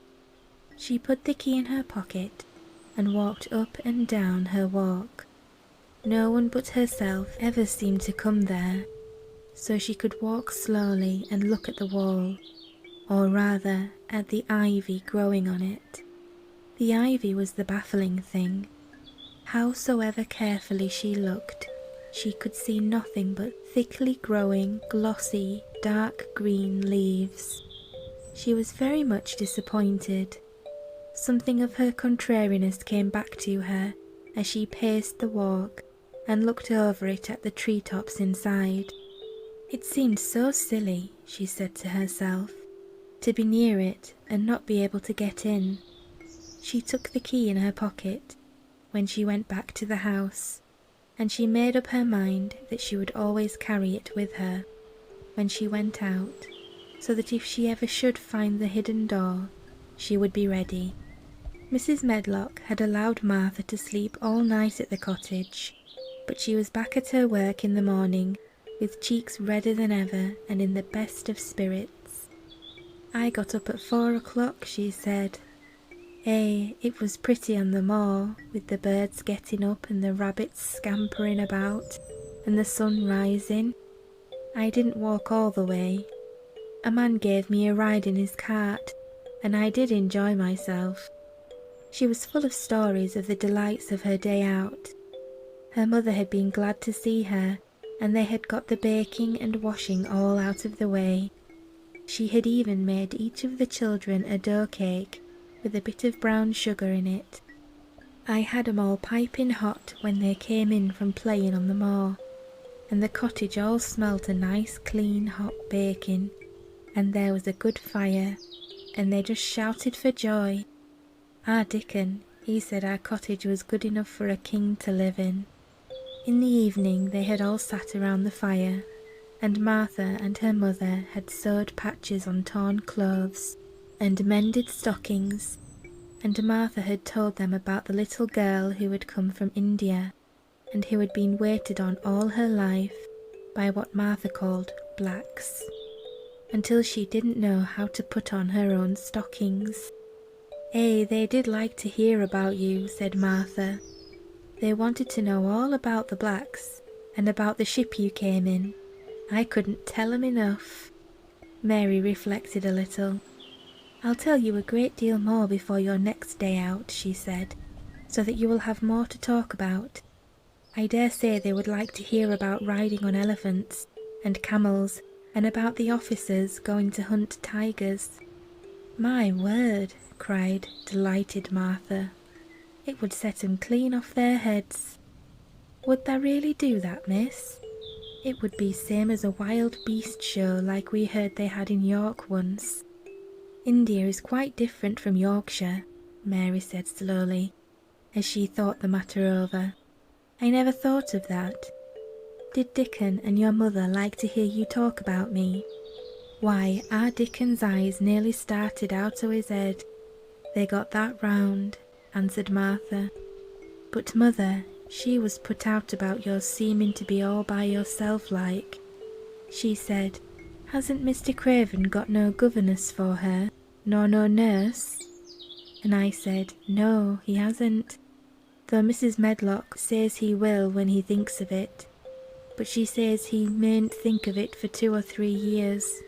She put the key in her pocket and walked up and down her walk. No one but herself ever seemed to come there, so she could walk slowly and look at the wall, or rather at the ivy growing on it. The ivy was the baffling thing. Howsoever carefully she looked, she could see nothing but thickly growing, glossy, dark green leaves. She was very much disappointed. Something of her contrariness came back to her as she paced the walk and looked over it at the treetops inside. It seemed so silly, she said to herself, to be near it and not be able to get in. She took the key in her pocket when she went back to the house, and she made up her mind that she would always carry it with her when she went out, so that if she ever should find the hidden door, she would be ready. Mrs. Medlock had allowed Martha to sleep all night at the cottage, but she was back at her work in the morning, with cheeks redder than ever and in the best of spirits. "I got up at 4 o'clock, she said. It was pretty on the moor, with the birds getting up and the rabbits scampering about, and the sun rising. I didn't walk all the way. A man gave me a ride in his cart, and I did enjoy myself." She was full of stories of the delights of her day out. Her mother had been glad to see her, and they had got the baking and washing all out of the way. She had even made each of the children a dough cake with a bit of brown sugar in it. I had 'em all piping hot when they came in from playing on the moor, and the cottage all smelt a nice clean hot baking, and there was a good fire, and they just shouted for joy. Our Dickon, he said our cottage was good enough for a king to live in. In the evening they had all sat around the fire, and Martha and her mother had sewed patches on torn clothes and mended stockings, and Martha had told them about the little girl who had come from India and who had been waited on all her life by what Martha called blacks, until she didn't know how to put on her own stockings. They did like to hear about you," said Martha. "They wanted to know all about the blacks and about the ship you came in. I couldn't tell 'em enough." Mary reflected a little. "I'll tell you a great deal more before your next day out," she said, "so that you will have more to talk about. I dare say they would like to hear about riding on elephants and camels and about the officers going to hunt tigers." "My word," cried delighted Martha. "It would set 'em clean off their heads." "Would tha really do that, miss? It would be same as a wild beast show like we heard they had in York once." "India is quite different from Yorkshire," Mary said slowly, as she thought the matter over. "I never thought of that. Did Dickon and your mother like to hear you talk about me?" "Why, our Dickon's eyes nearly started out o' his head. They got that round," answered Martha. "But mother, she was put out about your seeming to be all by yourself like. She said, 'Hasn't Mr. Craven got no governess for her, nor no nurse?' And I said, 'No, he hasn't, though Mrs. Medlock says he will when he thinks of it, but she says he mayn't think of it for 2 or 3 years.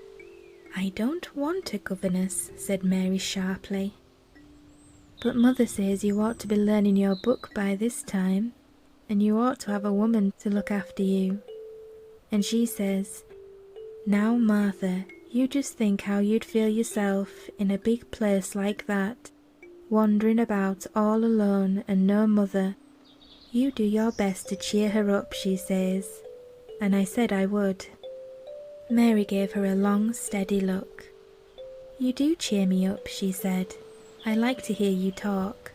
"I don't want a governess," said Mary sharply. "But mother says you ought to be learning your book by this time, and you ought to have a woman to look after you. And she says, 'Now, Martha, you just think how you'd feel yourself in a big place like that, wandering about all alone and no mother. You do your best to cheer her up,' she says." And I said I would. Mary gave her a long, steady look. "You do cheer me up," she said. "I like to hear you talk."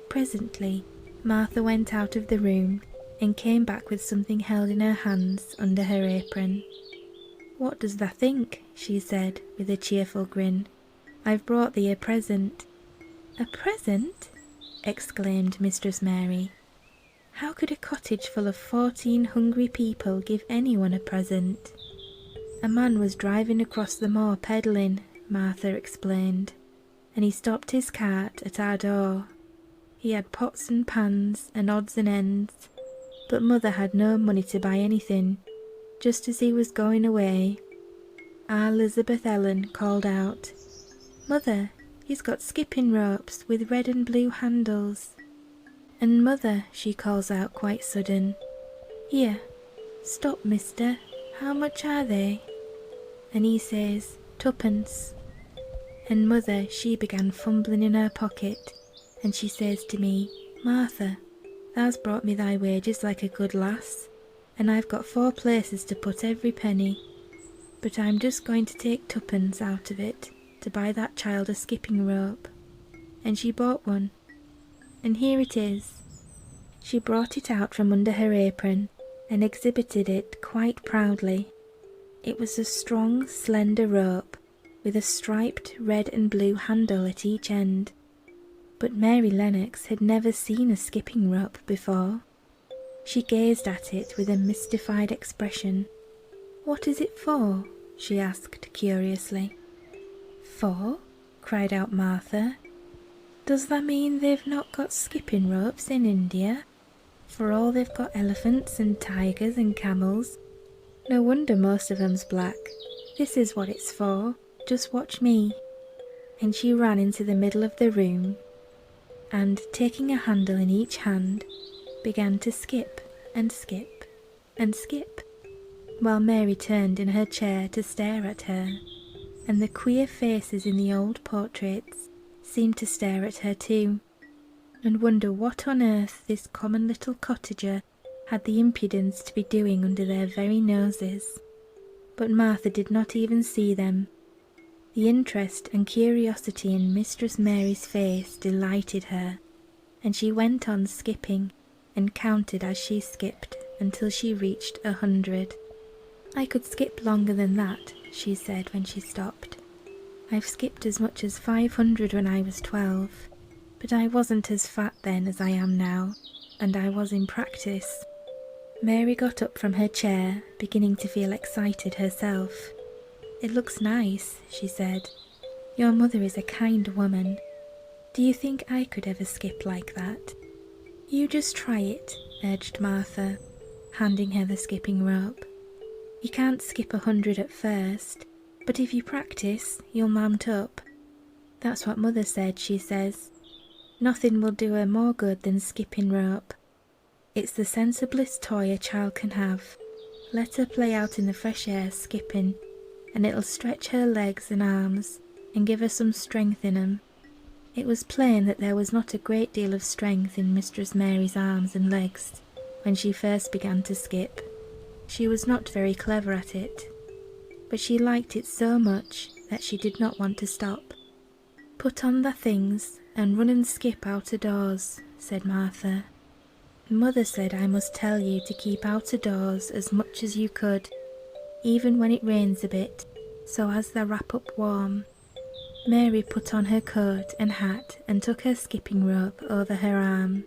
Presently, Martha went out of the room and came back with something held in her hands under her apron. "What does tha think?" she said with a cheerful grin. "I've brought thee a present." "A present?" exclaimed Mistress Mary. "How could a cottage full of 14 hungry people give anyone a present?" "A man was driving across the moor peddling," Martha explained, "and he stopped his cart at our door. He had pots and pans and odds and ends, but mother had no money to buy anything. Just as he was going away, our Elizabeth Ellen called out, 'Mother, he's got skipping ropes with red and blue handles.' And mother, she calls out quite sudden, 'Here, stop, mister, how much are they?' And he says, 'Tuppence.' And mother, she began fumbling in her pocket, and she says to me, 'Martha, thou's brought me thy wages like a good lass, and I've got 4 places to put every penny, but I'm just going to take 2pence out of it to buy that child a skipping rope.' And she bought one, and here it is." She brought it out from under her apron and exhibited it quite proudly. It was a strong, slender rope with a striped red and blue handle at each end, but Mary Lennox had never seen a skipping rope before. She gazed at it with a mystified expression. "What is it for?" she asked curiously. "For?" cried out Martha. "Does that mean they've not got skipping ropes in India? For all they've got elephants and tigers and camels. No wonder most of 'em's black. This is what it's for. Just watch me." And she ran into the middle of the room, and taking a handle in each hand, began to skip and skip and skip, while Mary turned in her chair to stare at her, and the queer faces in the old portraits seemed to stare at her too, and wonder what on earth this common little cottager had the impudence to be doing under their very noses. But Martha did not even see them. The interest and curiosity in Mistress Mary's face delighted her, and she went on skipping and counted as she skipped until she reached 100. "I could skip longer than that," she said when she stopped. "I've skipped as much as 500 when I was 12, but I wasn't as fat then as I am now, and I was in practice." Mary got up from her chair, beginning to feel excited herself. "It looks nice," she said. "Your mother is a kind woman. Do you think I could ever skip like that?" "You just try it," urged Martha, handing her the skipping rope. "You can't skip 100 at first, but if you practice, you'll mount up. That's what Mother said, she says. Nothing will do her more good than skipping rope. It's the sensiblest toy a child can have. Let her play out in the fresh air skipping, and it'll stretch her legs and arms and give her some strength in 'em." It was plain that there was not a great deal of strength in Mistress Mary's arms and legs when she first began to skip. She was not very clever at it, but she liked it so much that she did not want to stop. "Put on the things and run and skip out of doors," said Martha. "Mother said I must tell you to keep out of doors as much as you could, even when it rains a bit, so as they wrap up warm." Mary put on her coat and hat and took her skipping rope over her arm.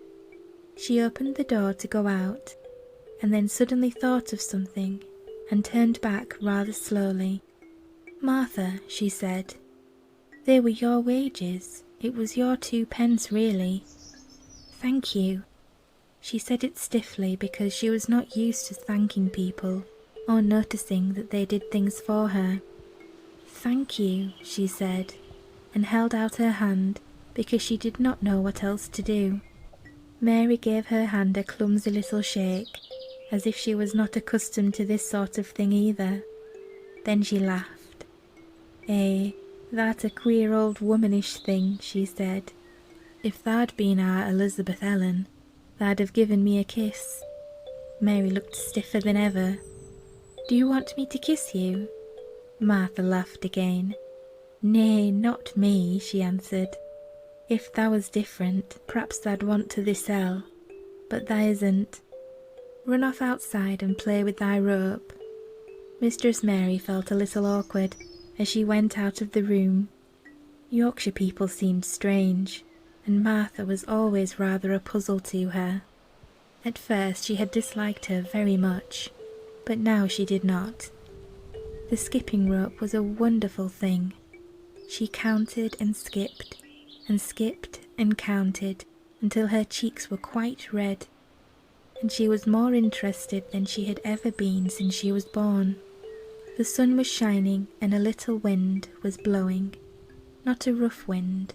She opened the door to go out, and then suddenly thought of something and turned back rather slowly. "Martha," she said, "they were your wages. It was your 2 pence, really." "Thank you." She said it stiffly because she was not used to thanking people or noticing that they did things for her. "Thank you," she said, and held out her hand because she did not know what else to do. Mary gave her hand a clumsy little shake, as if she was not accustomed to this sort of thing either. Then she laughed. That's a queer old womanish thing," she said. "If tha'd been our Elizabeth Ellen, tha'd have given me a kiss." Mary looked stiffer than ever. "Do you want me to kiss you?" Martha laughed again. "Nay, not me," she answered. "If thou was different, perhaps tha'd want to thyself, but tha isn't. Run off outside and play with thy rope." Mistress Mary felt a little awkward as she went out of the room. Yorkshire people seemed strange, and Martha was always rather a puzzle to her. At first she had disliked her very much, but now she did not. The skipping rope was a wonderful thing. She counted and skipped and counted until her cheeks were quite red, and she was more interested than she had ever been since she was born. The sun was shining and a little wind was blowing, not a rough wind,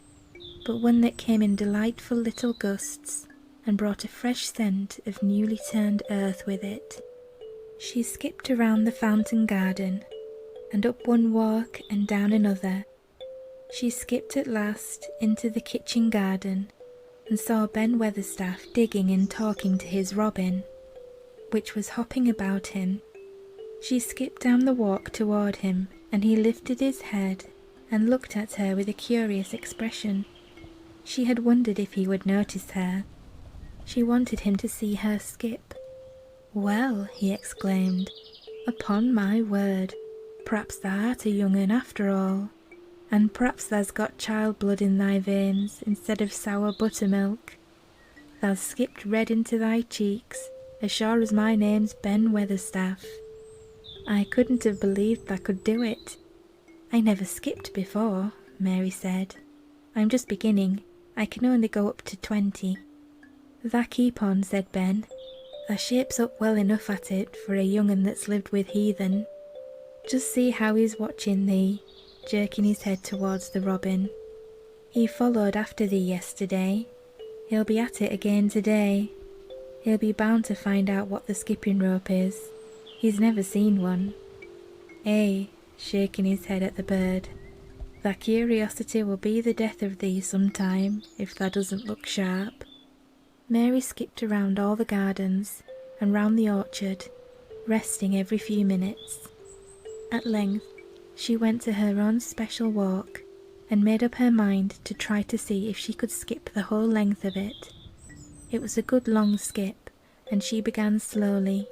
but one that came in delightful little gusts and brought a fresh scent of newly turned earth with it. She skipped around the fountain garden, and up one walk and down another. She skipped at last into the kitchen garden and saw Ben Weatherstaff digging and talking to his robin, which was hopping about him. She skipped down the walk toward him, and he lifted his head and looked at her with a curious expression. She had wondered if he would notice her. She wanted him to see her skip. "Well," he exclaimed, "upon my word, perhaps thou art a young un after all, and perhaps thou's got child blood in thy veins instead of sour buttermilk. Thou's skipped red into thy cheeks, as sure as my name's Ben Weatherstaff. I couldn't have believed thou could do it." "I never skipped before," Mary said. "I'm just beginning. I can only go up to 20. "Tha keep on," said Ben. "Tha shapes up well enough at it for a young un that's lived with heathen. Just see how he's watching thee," jerking his head towards the robin. "He followed after thee yesterday. He'll be at it again today. He'll be bound to find out what the skipping rope is. He's never seen one. Eh, shaking his head at the bird. Thy curiosity will be the death of thee sometime, if thou doesn't look sharp. Mary skipped around all the gardens and round the orchard, resting every few minutes. At length, she went to her own special walk and made up her mind to try to see if she could skip the whole length of it. It was a good long skip, and she began slowly,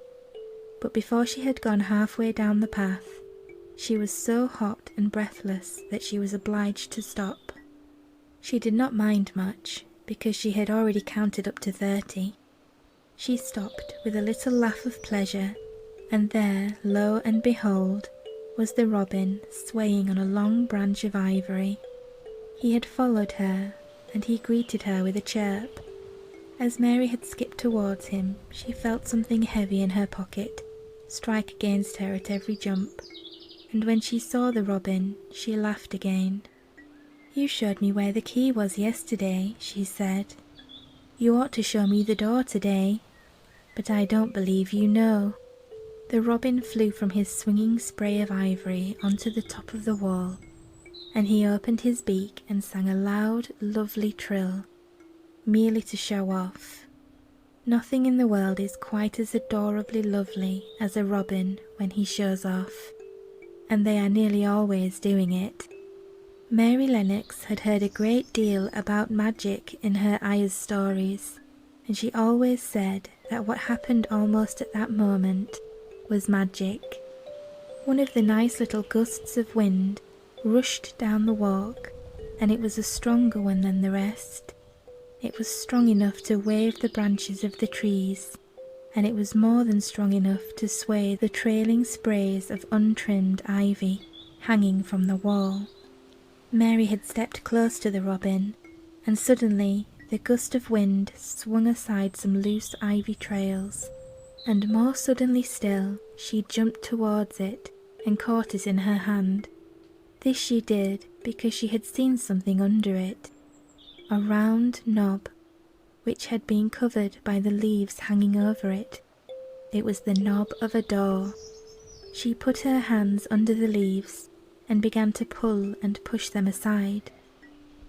but before she had gone halfway down the path, she was so hot and breathless that she was obliged to stop. She did not mind much, because she had already counted up to 30. She stopped with a little laugh of pleasure, and there, lo and behold, was the robin swaying on a long branch of ivory. He had followed her, and he greeted her with a chirp. As Mary had skipped towards him, she felt something heavy in her pocket strike against her at every jump, and when she saw the robin, she laughed again. "You showed me where the key was yesterday," she said. "You ought to show me the door today, but I don't believe you know." The robin flew from his swinging spray of ivory onto the top of the wall, and he opened his beak and sang a loud, lovely trill, merely to show off. Nothing in the world is quite as adorably lovely as a robin when he shows off, and they are nearly always doing it. Mary Lennox had heard a great deal about magic in her Ayah's stories, and she always said that what happened almost at that moment was magic. One of the nice little gusts of wind rushed down the walk, and it was a stronger one than the rest. It was strong enough to wave the branches of the trees, and it was more than strong enough to sway the trailing sprays of untrimmed ivy hanging from the wall. Mary had stepped close to the robin, and suddenly the gust of wind swung aside some loose ivy trails, and more suddenly still she jumped towards it and caught it in her hand. This she did because she had seen something under it, a round knob which had been covered by the leaves hanging over it. It was the knob of a door. She put her hands under the leaves and began to pull and push them aside.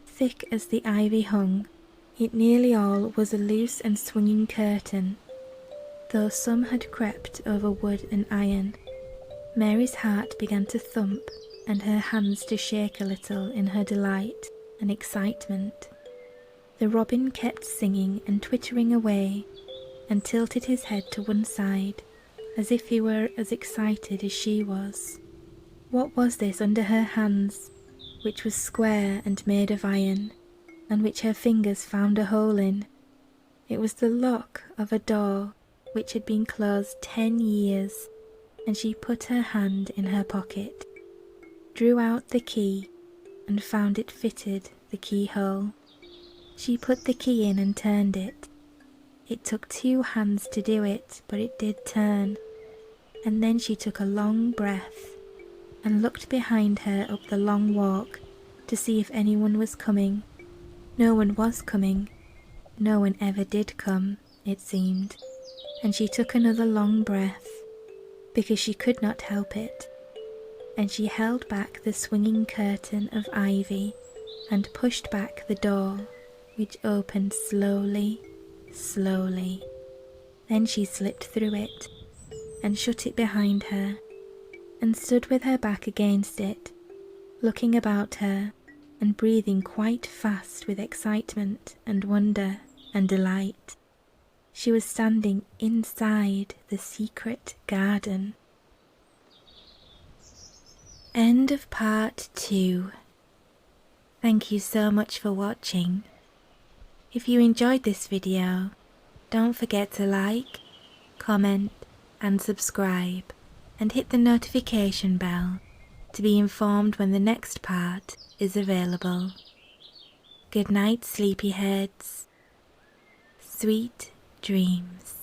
Thick as the ivy hung, it nearly all was a loose and swinging curtain, though some had crept over wood and iron. Mary's heart began to thump and her hands to shake a little in her delight and excitement. The robin kept singing and twittering away, and tilted his head to one side, as if he were as excited as she was. What was this under her hands, which was square and made of iron, and which her fingers found a hole in? It was the lock of a door which had been closed 10 years, and she put her hand in her pocket, drew out the key, and found it fitted the keyhole. She put the key in and turned it. It took 2 hands to do it, but it did turn. And then she took a long breath and looked behind her up the long walk to see if anyone was coming. No one was coming. No one ever did come, it seemed. And she took another long breath, because she could not help it. And she held back the swinging curtain of ivy and pushed back the door, which opened slowly, slowly. Then she slipped through it and shut it behind her, and stood with her back against it, looking about her and breathing quite fast with excitement and wonder and delight. She was standing inside the secret garden. End of part 2. Thank you so much for watching. If you enjoyed this video, don't forget to like, comment and subscribe, and hit the notification bell to be informed when the next part is available. Good night, sleepyheads. Sweet dreams.